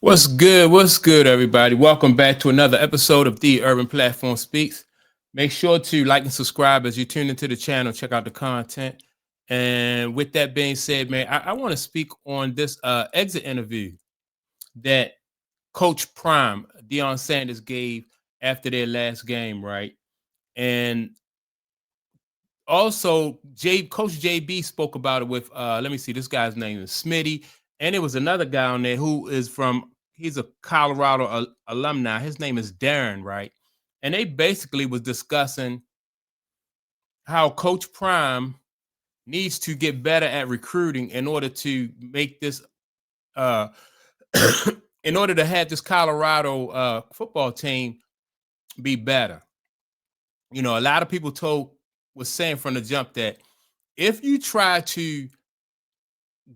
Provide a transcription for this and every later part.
What's good? What's good, everybody? Welcome back to another episode of The Urban Platform Speaks. Make sure to like and subscribe as you tune into the channel, check out the content. And with that being said, man, I want to speak on this exit interview that Coach Prime, Deion Sanders, gave after their last game, right? And also, Coach JB spoke about it with let me see, this guy's name is Smitty, and there was another guy on there who is from he's a Colorado alumni. His name is Darren, right? And they basically was discussing how Coach Prime needs to get better at recruiting in order to make this uh in order to have this Colorado football team be better. You know, a lot of people was saying from the jump that if you try to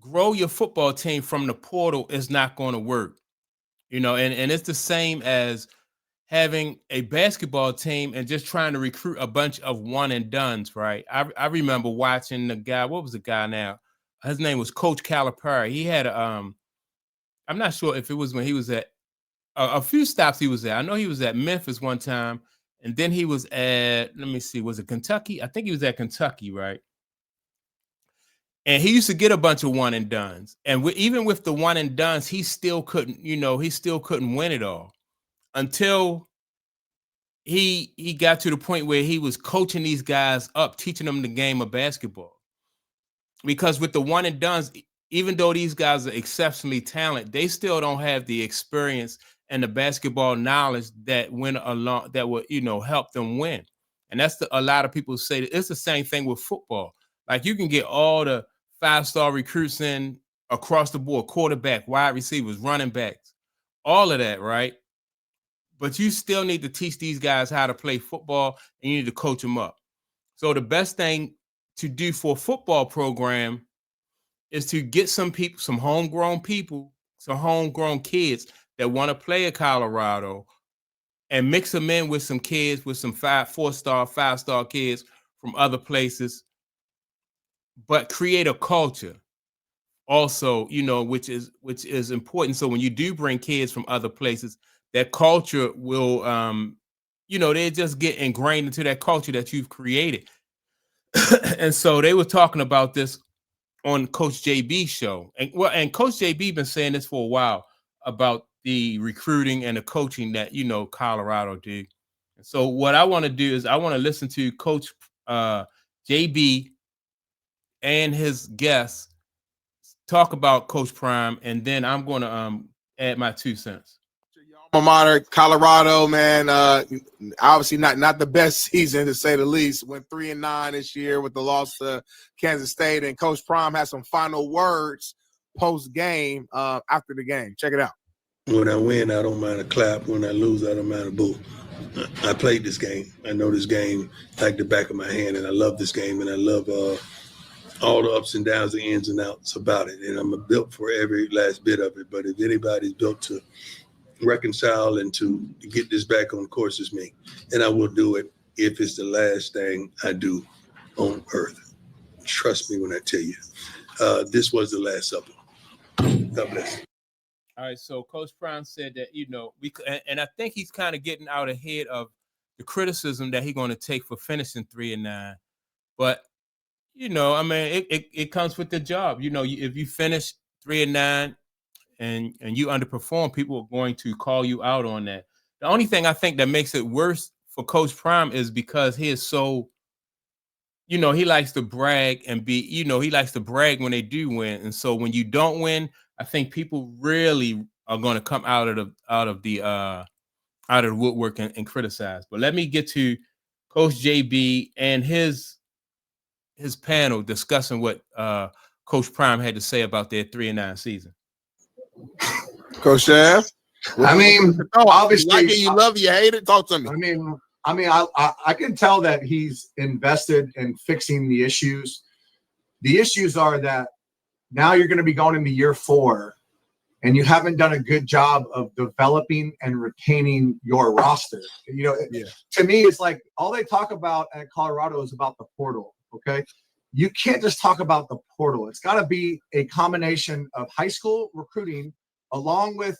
grow your football team from the portal is not going to work. You know, and it's the same as having a basketball team and just trying to recruit a bunch of one and dones, right? I remember watching the guy, what was the guy now? His name was Coach Calipari. He had I'm not sure if it was when he was at a few stops he was at. I know he was at Memphis one time, and then he was at, let me see, was it Kentucky? I think he was at Kentucky, right? And he used to get a bunch of one and dones. And even with the one and dones, he still couldn't, he still couldn't win it all until he got to the point where he was coaching these guys up, teaching them the game of basketball. Because with the one and dones, even though these guys are exceptionally talented, they still don't have the experience and the basketball knowledge that went along that would, help them win. And a lot of people say that it's the same thing with football. Like you can get all the five-star recruits in across the board, quarterback, wide receivers, running backs, all of that, right? But you still need to teach these guys how to play football, and you need to coach them up. So the best thing to do for a football program is to get some people, some homegrown people, some homegrown kids that want to play at Colorado, and mix them in with some kids, with some 4-star, 5-star kids from other places, but create a culture also, which is important. So when you do bring kids from other places, that culture will they just get ingrained into that culture that you've created. And so they were talking about this on Coach JB's show. And Coach JB been saying this for a while about the recruiting and the coaching that Colorado do. And so what I want to do is I want to listen to Coach JB and his guests talk about Coach Prime, and then I'm going to add my 2 cents. Alma mater, Colorado, man. Obviously not the best season to say the least. Went 3-9 this year with the loss to Kansas State, and Coach Prime has some final words post game after the game. Check it out. When I win, I don't mind a clap. When I lose, I don't mind a boo. I played this game. I know this game like the back of my hand, and I love this game, and I love all the ups and downs, the ins and outs about it. And I'm built for every last bit of it. But if anybody's built to reconcile and to get this back on course, it's me. And I will do it if it's the last thing I do on earth. Trust me when I tell you. This was the last supper. God bless. All right, so Coach Prime said that and I think he's kind of getting out ahead of the criticism that he's going to take for finishing 3-9. But I mean, it comes with the job. If you finish 3-9 and you underperform, people are going to call you out on that. The only thing I think that makes it worse for Coach Prime is because he is so, he likes to brag and he likes to brag when they do win. And so when you don't win, I think people really are going to come out of the woodwork and criticize. But let me get to Coach JB and his panel discussing what Coach Prime had to say about their 3-9 season. Coach Shaft. I mean, obviously, you like it, you love it, you hate it. Talk to me. I can tell that he's invested in fixing the issues. The issues are that now you're going to be going into year 4, and you haven't done a good job of developing and retaining your roster. To me, it's like all they talk about at Colorado is about the portal. Okay, you can't just talk about the portal. It's got to be a combination of high school recruiting along with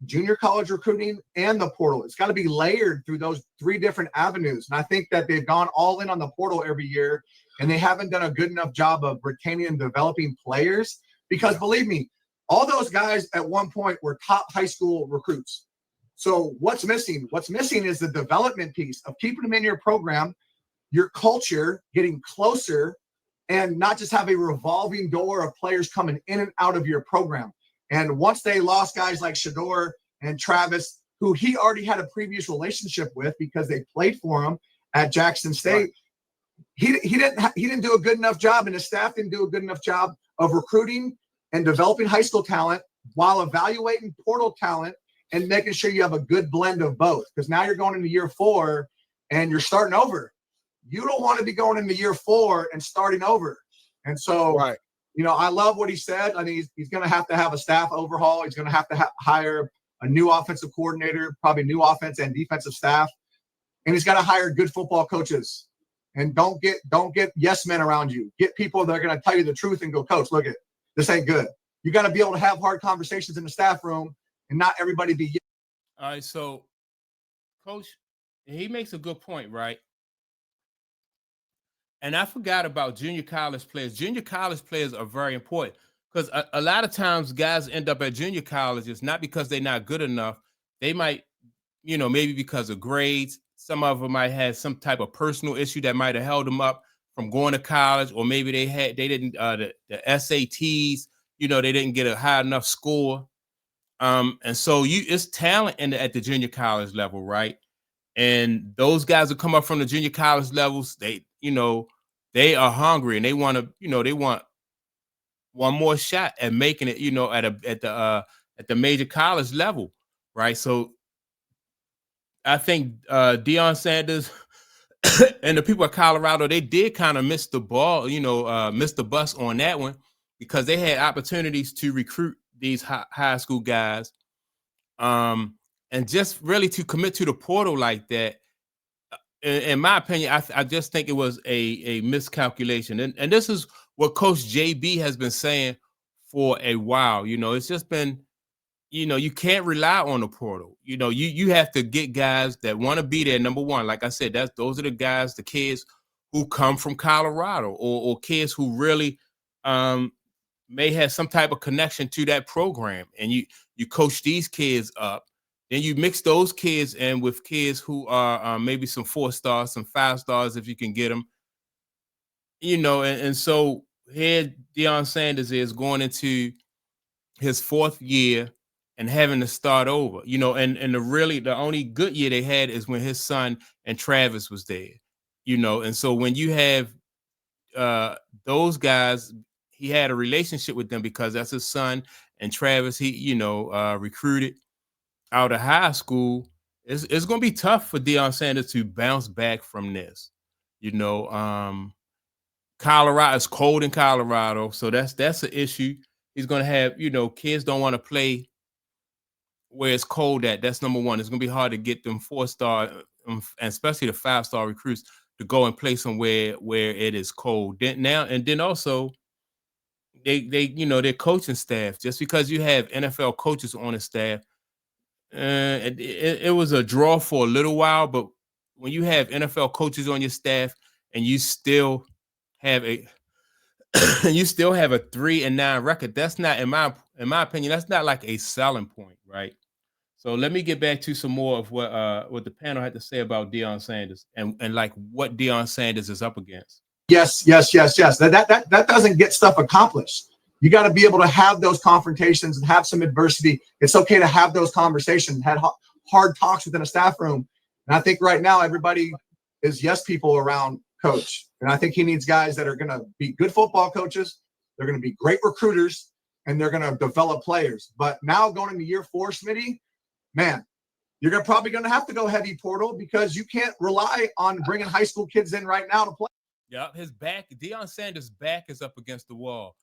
junior college recruiting and the portal. It's got to be layered through those 3 different avenues. And I think that they've gone all in on the portal every year, and they haven't done a good enough job of retaining and developing players, because believe me, all those guys at one point were top high school recruits. So what's missing? What's missing is the development piece of keeping them in your program, your culture, getting closer, and not just have a revolving door of players coming in and out of your program. And once they lost guys like Shador and Travis, who he already had a previous relationship with because they played for him at Jackson State, he didn't do a good enough job, and his staff didn't do a good enough job of recruiting and developing high school talent while evaluating portal talent and making sure you have a good blend of both. Because now you're going into year 4 and you're starting over. You don't want to be going into year 4 and starting over. And so, you know, I love what he said. I mean, he's going to have a staff overhaul. He's going to have to hire a new offensive coordinator, probably new offense and defensive staff. And he's got to hire good football coaches. And don't get yes men around you. Get people that are going to tell you the truth and go, coach, look, this ain't good. You got to be able to have hard conversations in the staff room and not everybody be. All right. So, Coach, he makes a good point, right? And I forgot about junior college players. Junior college players are very important because a lot of times guys end up at junior colleges not because they're not good enough. They might, you know, maybe because of grades. Some of them might have some type of personal issue that might have held them up from going to college, or maybe they didn't the SATs, you know, they didn't get a high enough score. And so it's talent at the junior college level, right? And those guys who come up from the junior college levels, they are hungry and they want to, they want one more shot at making it, at the major college level, right? So I think Deion Sanders and the people at Colorado, they did kind of miss the ball, miss the bus on that one, because they had opportunities to recruit these high school guys, and just really to commit to the portal like that. In my opinion, I just think it was a miscalculation, and this is what Coach JB has been saying for a while. It's just been, you can't rely on the portal. You have to get guys that want to be there. Number one, like I said, those are the guys, the kids who come from Colorado, or kids who really may have some type of connection to that program, and you coach these kids up. Then you mix those kids in with kids who are maybe some 4-stars, some 5-stars if you can get them. And so here Deion Sanders is going into his 4th year and having to start over. And the only good year they had is when his son and Travis was there. And so when you have those guys, he had a relationship with them because that's his son, and Travis, he recruited out of high school. It's going to be tough for Deion Sanders to bounce back from this. Colorado, it's cold in Colorado, so that's an issue. He's going to have, kids don't want to play where it's cold at. That's number one. It's going to be hard to get them 4-star, and especially the 5-star recruits, to go and play somewhere where it is cold. Then also their coaching staff. Just because you have NFL coaches on the staff, it was a draw for a little while, but when you have NFL coaches on your staff and you still have a 3-9 record, that's not, in my opinion, that's not like a selling point, right? So let me get back to some more of what the panel had to say about Deion Sanders and like what Deion Sanders is up against. Yes. That doesn't get stuff accomplished. You got to be able to have those confrontations and have some adversity. It's okay to have those conversations, had hard talks within a staff room. And I think right now everybody is yes people around Coach. And I think he needs guys that are going to be good football coaches. They're going to be great recruiters, and they're going to develop players. But now going into year 4, Smitty, man, you're probably going to have to go heavy portal, because you can't rely on bringing high school kids in right now to play. Yeah, Deion Sanders' back is up against the wall.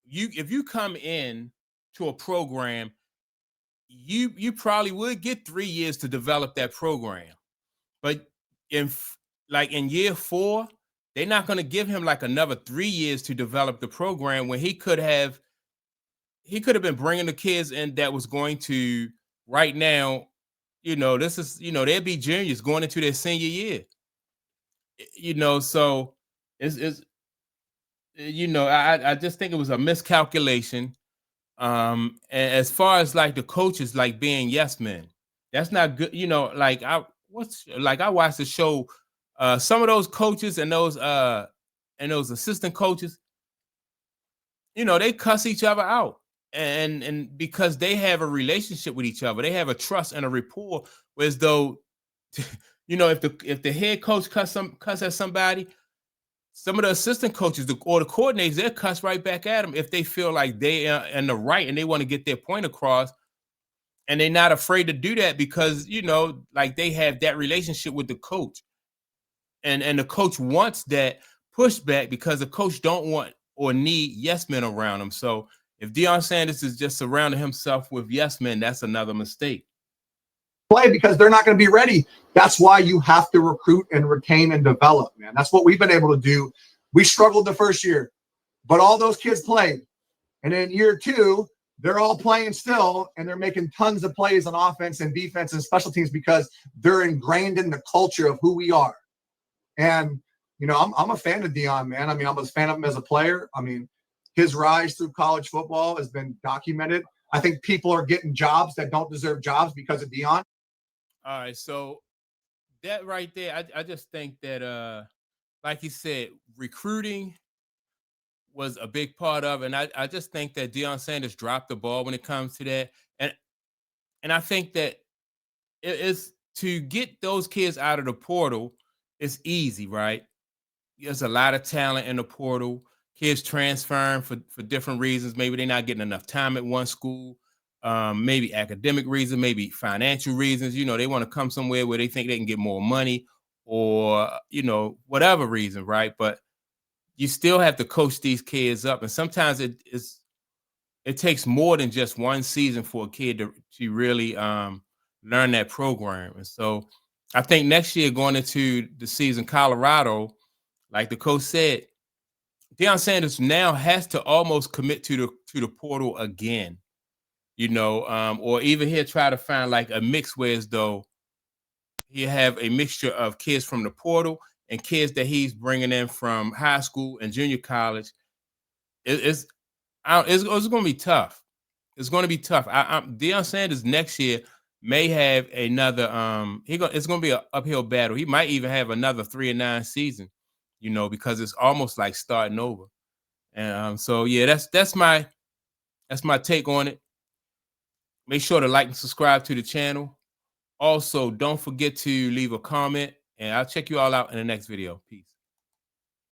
If you come in to a program, you probably would get 3 years to develop that program. But in year 4, they're not going to give him like another 3 years to develop the program when he could have he could have been bringing the kids in that was going to right now. This is they'd be juniors going into their senior year. So it's I just think it was a miscalculation. And as far as like the coaches like being yes men, that's not good. Like I watched the show. Some of those coaches and those assistant coaches, they cuss each other out. And because they have a relationship with each other, they have a trust and a rapport. Whereas though, if the head coach cuss at somebody, some of the assistant coaches or the coordinators, they'll cuss right back at them if they feel like they are in the right and they want to get their point across. And they're not afraid to do that because, like they have that relationship with the coach. And the coach wants that pushback because the coach don't want or need yes men around him. So if Deion Sanders is just surrounding himself with yes men, that's another mistake. Play because they're not going to be ready. That's why you have to recruit and retain and develop, man. That's what we've been able to do. We struggled the first year, but all those kids played. And in year 2, they're all playing still, and they're making tons of plays on offense and defense and special teams because they're ingrained in the culture of who we are. And, I'm a fan of Deion, man. I mean, I'm a fan of him as a player. I mean, his rise through college football has been documented. I think people are getting jobs that don't deserve jobs because of Deion. All right, so that right there, I just think that, like you said, recruiting was a big part of it. And I just think that Deion Sanders dropped the ball when it comes to that. And I think that it is to get those kids out of the portal, it's easy, right? There's a lot of talent in the portal. Kids transferring for different reasons. Maybe they're not getting enough time at one school. Maybe academic reasons, maybe financial reasons. They want to come somewhere where they think they can get more money or, whatever reason, right? But you still have to coach these kids up. And sometimes it takes more than just one season for a kid to really learn that program. And so I think next year going into the season, Colorado, like the coach said, Deion Sanders now has to almost commit to the portal again. Or even he'll try to find like a mix where as though he'll have a mixture of kids from the portal and kids that he's bringing in from high school and junior college. It's going to be tough. It's going to be tough. Deion Sanders next year may have another. It's going to be an uphill battle. He might even have another 3-9 season. Because it's almost like starting over. And so yeah, that's my take on it. Make sure to like and subscribe to the channel. Also, don't forget to leave a comment, and I'll check you all out in the next video. Peace.